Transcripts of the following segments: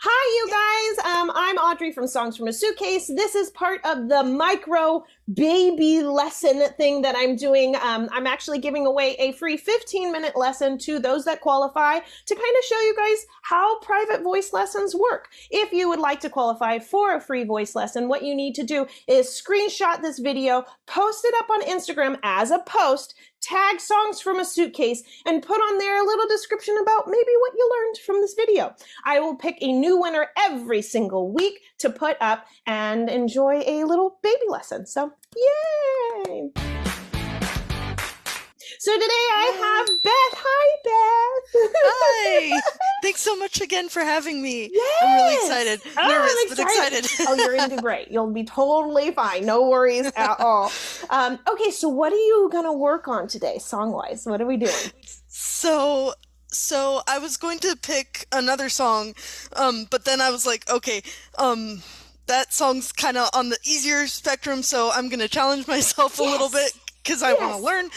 Hi, you guys. I'm Audrey from Songs from a Suitcase. This is part of the micro baby lesson thing that I'm doing. I'm actually giving away a free 15-minute lesson to those that qualify to kind of show you guys how private voice lessons work. If you would like to qualify for a free voice lesson, what you need to do is screenshot this video, post it up on Instagram as a post, tag Songs from a Suitcase, and put on there a little description about maybe what you learned from this video. I will pick a new winner every single week to put up and enjoy a little baby lesson. So, yay! So today I have Beth. Hi, Beth. Hi. Thanks so much again for having me. Yes. I'm really excited. Nervous, I'm but excited. Oh, you're going to do great. You'll be totally fine. No worries at all. Okay, so what are you going to work on today, song-wise? What are we doing? So I was going to pick another song, but then I was like, okay, that song's kind of on the easier spectrum, so I'm going to challenge myself a little bit because I want to learn.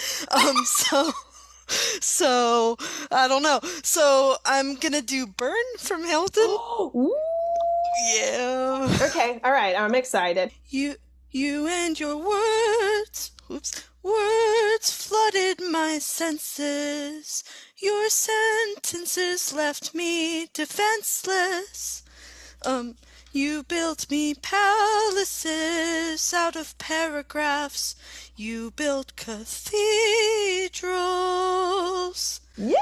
So I don't know. So I'm going to do Burn from Hamilton. Ooh. Yeah. Okay, all right. I'm excited. You and your words, words flooded my senses. Your sentences left me defenseless. You built me palaces out of paragraphs. You built cathedrals. Yeah!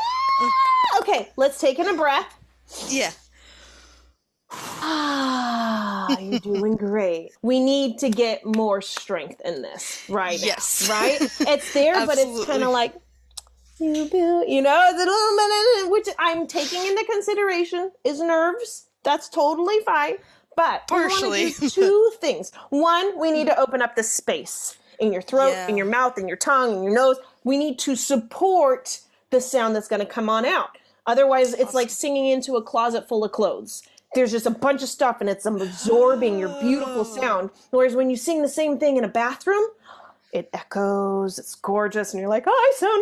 Okay, let's take in a breath. Yeah. You're doing great. We need to get more strength in this right now. Yes. Right? It's there, but it's kind of like, it's a little bit, which I'm taking into consideration is nerves. That's totally fine. But partially. We want to do two things. One, we need to open up the space in your throat, in your mouth, in your tongue, in your nose. We need to support the sound that's going to come on out. Otherwise, it's like singing into a closet full of clothes. There's just a bunch of stuff and it's absorbing your beautiful sound. Whereas when you sing the same thing in a bathroom, it echoes, it's gorgeous, and you're like, oh, I sound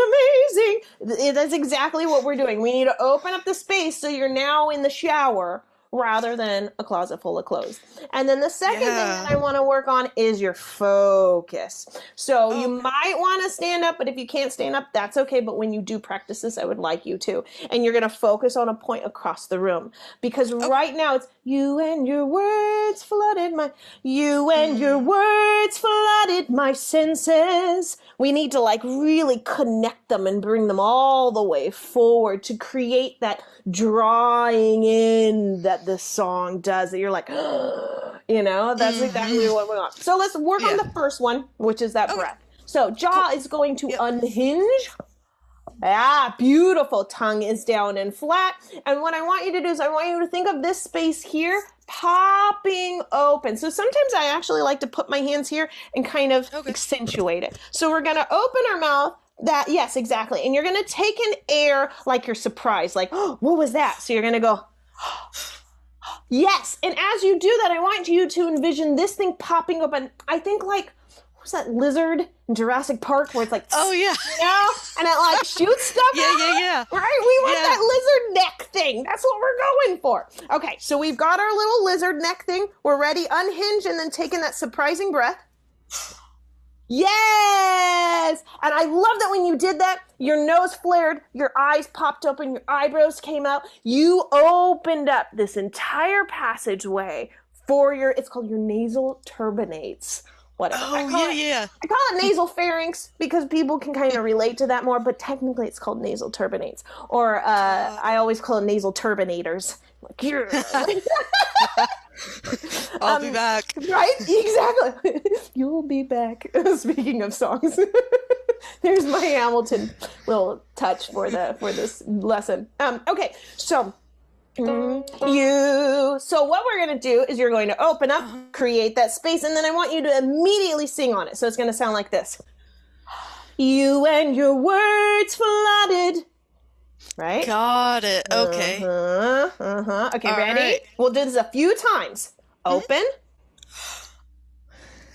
amazing. That's exactly what we're doing. We need to open up the space so you're now in the shower rather than a closet full of clothes. And then the second thing that I want to work on is your focus. So you might want to stand up, but if you can't stand up, that's okay. But when you do practice this, I would like you to. And you're going to focus on a point across the room. Because right now it's you and your words flooded my senses. We need to really connect them and bring them all the way forward to create that drawing in that the song does, that you're like, that's exactly what we want. So let's work on the first one, which is that breath. So jaw is going to unhinge. Beautiful. Tongue is down and flat. And what I want you to do is I want you to think of this space here popping open. So sometimes I actually like to put my hands here and kind of accentuate it. So we're going to open our mouth. Yes, exactly. And you're going to take in air like you're surprised, like, oh, what was that? So you're going to go, yes. And as you do that, I want you to envision this thing popping open. I think like, what's that lizard in Jurassic Park where it's like, and it shoots stuff out? Right? We want that lizard neck thing. That's what we're going for. Okay, so we've got our little lizard neck thing. We're ready. Unhinge and then taking that surprising breath. Yes! And I love that when you did that, your nose flared, your eyes popped open, your eyebrows came out. You opened up this entire passageway for it's called your nasal turbinates. Whatever. I call it nasal pharynx because people can kind of relate to that more, but technically it's called nasal turbinates. Or I always call it nasal turbinators. Like, I'll be back. Right? Exactly. You'll be back. Speaking of songs, there's my Hamilton little touch for this lesson. Okay, so So what we're going to do is you're going to open up, create that space, and then I want you to immediately sing on it. So it's going to sound like this. You and your words flooded. Right? Got it. Okay. Okay, All ready? right. We'll do this a few times. Open.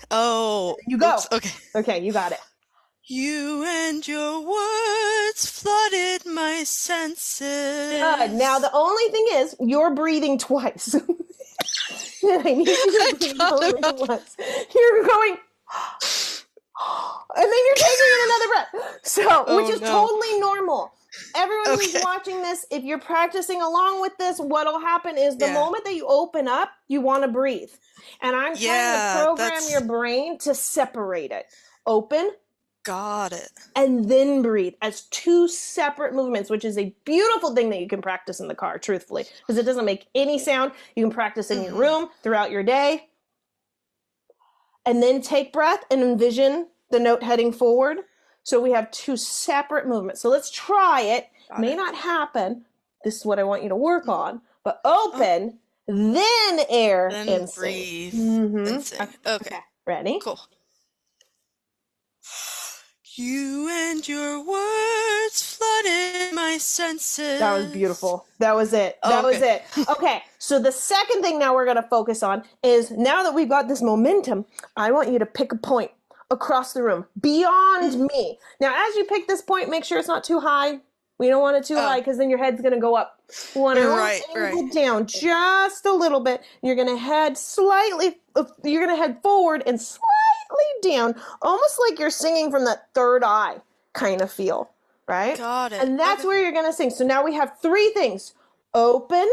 Oh. You go. Oops. Okay. Okay, you got it. You and your words flooded my senses. Now the only thing is, you're breathing twice. I need you to breathe only once. You're going, and then you're taking in another breath. So, which is totally normal. Everyone who's watching this, if you're practicing along with this, what'll happen is the moment that you open up, you want to breathe. And I'm trying to program your brain to separate it. Open. Got it. And then breathe as two separate movements, which is a beautiful thing that you can practice in the car, truthfully, because it doesn't make any sound. You can practice in your room throughout your day. And then take breath and envision the note heading forward. So we have two separate movements. So let's try it. May not happen. This is what I want you to work on. But open, then air, then and breathe. And sing. Okay. Ready? Cool. You and your words flooded my senses. That was beautiful. That was it. That was it. Okay, so the second thing now we're going to focus on is, now that we've got this momentum, I want you to pick a point across the room, beyond me. Now, as you pick this point, make sure it's not too high. We don't want it too high, because then your head's going to go up. You want to angle down just a little bit. You're going to head slightly, you're going to head forward and slightly down, almost like you're singing from that third eye kind of feel, right? Got it. And that's where you're going to sing. So now we have three things: open,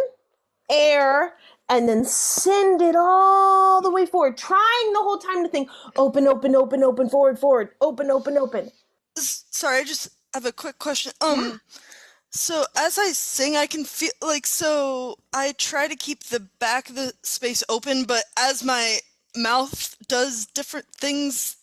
air, and then send it all the way forward, trying the whole time to think open, open, open, open, forward, forward, open, open, open. Sorry, I just have a quick question. So as I sing, I can feel so I try to keep the back of the space open, but as my mouth does different things,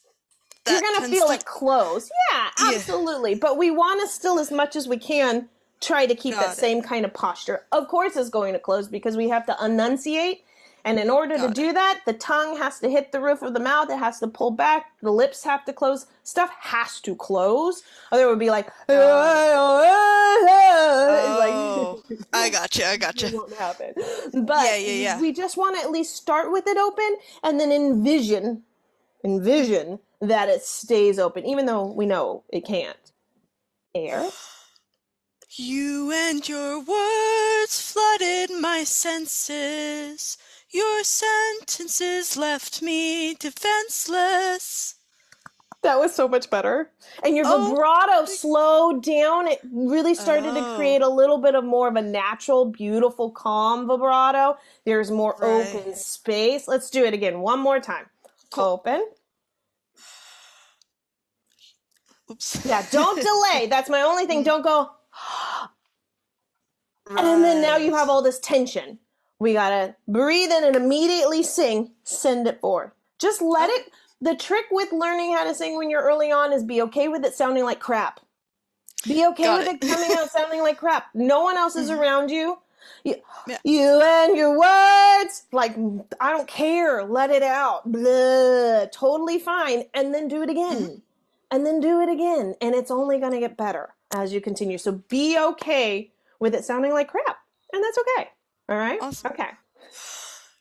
you're going to feel it close. Yeah, absolutely. But we want to still, as much as we can, try to keep that same kind of posture. Of course it's going to close, because we have to enunciate. And in order to do that, the tongue has to hit the roof of the mouth. It has to pull back. The lips have to close. Stuff has to close. Otherwise it would be like, I gotcha. It won't happen. But we just want to at least start with it open, and then envision that it stays open, even though we know it can't. Air. You and your words flooded my senses. Your sentences left me defenseless. That was so much better. And your vibrato slowed down. It really started to create a little bit of more of a natural, beautiful, calm vibrato. There's more open space. Let's do it again one more time. Cool. Open. Oops. Yeah, don't delay. That's my only thing. Don't go. And then now you have all this tension. We gotta breathe in and immediately sing. Send it forward. Just let it. The trick with learning how to sing when you're early on is be okay with it sounding like crap. Be okay with it coming out sounding like crap. No one else is around you. You and your words, like, I don't care. Let it out. Blah. Totally fine. And then do it again. And then do it again. And it's only going to get better as you continue. So be okay with it sounding like crap. And that's okay. All right? Awesome. Okay.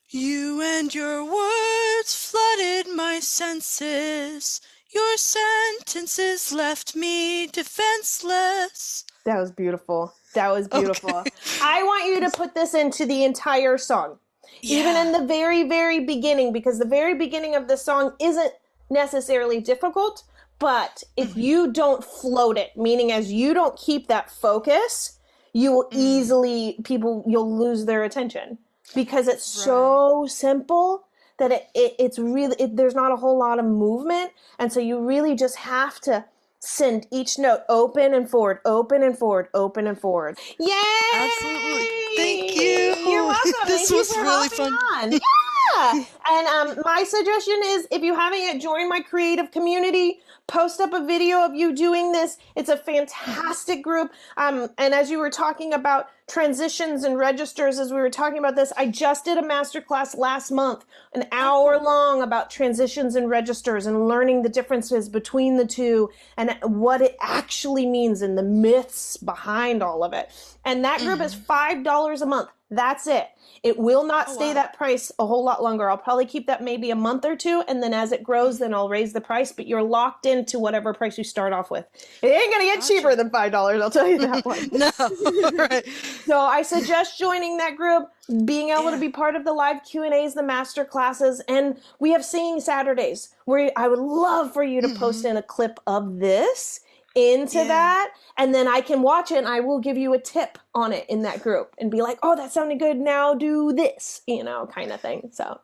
You and your words flooded my senses. Your sentences left me defenseless. That was beautiful. That was beautiful. Okay. I want you to put this into the entire song. Yeah. Even in the very, very beginning, because the very beginning of the song isn't necessarily difficult, but if you don't float it, meaning as you don't keep that focus, you will easily, you'll lose their attention. Because it's so simple that it's really, there's not a whole lot of movement. And so you really just have to send each note open and forward, open and forward, open and forward. Yay! Absolutely. Thank you. You're welcome. This was really fun. Yeah. And my suggestion is, if you haven't yet joined my creative community, post up a video of you doing this. It's a fantastic group. And as you were talking about transitions and registers, as we were talking about this, I just did a masterclass last month, an hour long, about transitions and registers and learning the differences between the two and what it actually means and the myths behind all of it. And that group is $5 a month. That's it. It will not Oh, stay wow. that price a whole lot longer. I'll probably keep that maybe a month or two, and then as it grows, then I'll raise the price, but you're locked into whatever price you start off with. It ain't gonna get cheaper Gotcha. than $5, I'll tell you that one. No. Right. So I suggest joining that group, being able to Yeah. be part of the live Q&As, the master classes, and we have singing Saturdays where I would love for you to post in a clip of this into Yeah. that, and then I can watch it and I will give you a tip on it in that group and be like, oh, that sounded good, now do this, kind of thing. So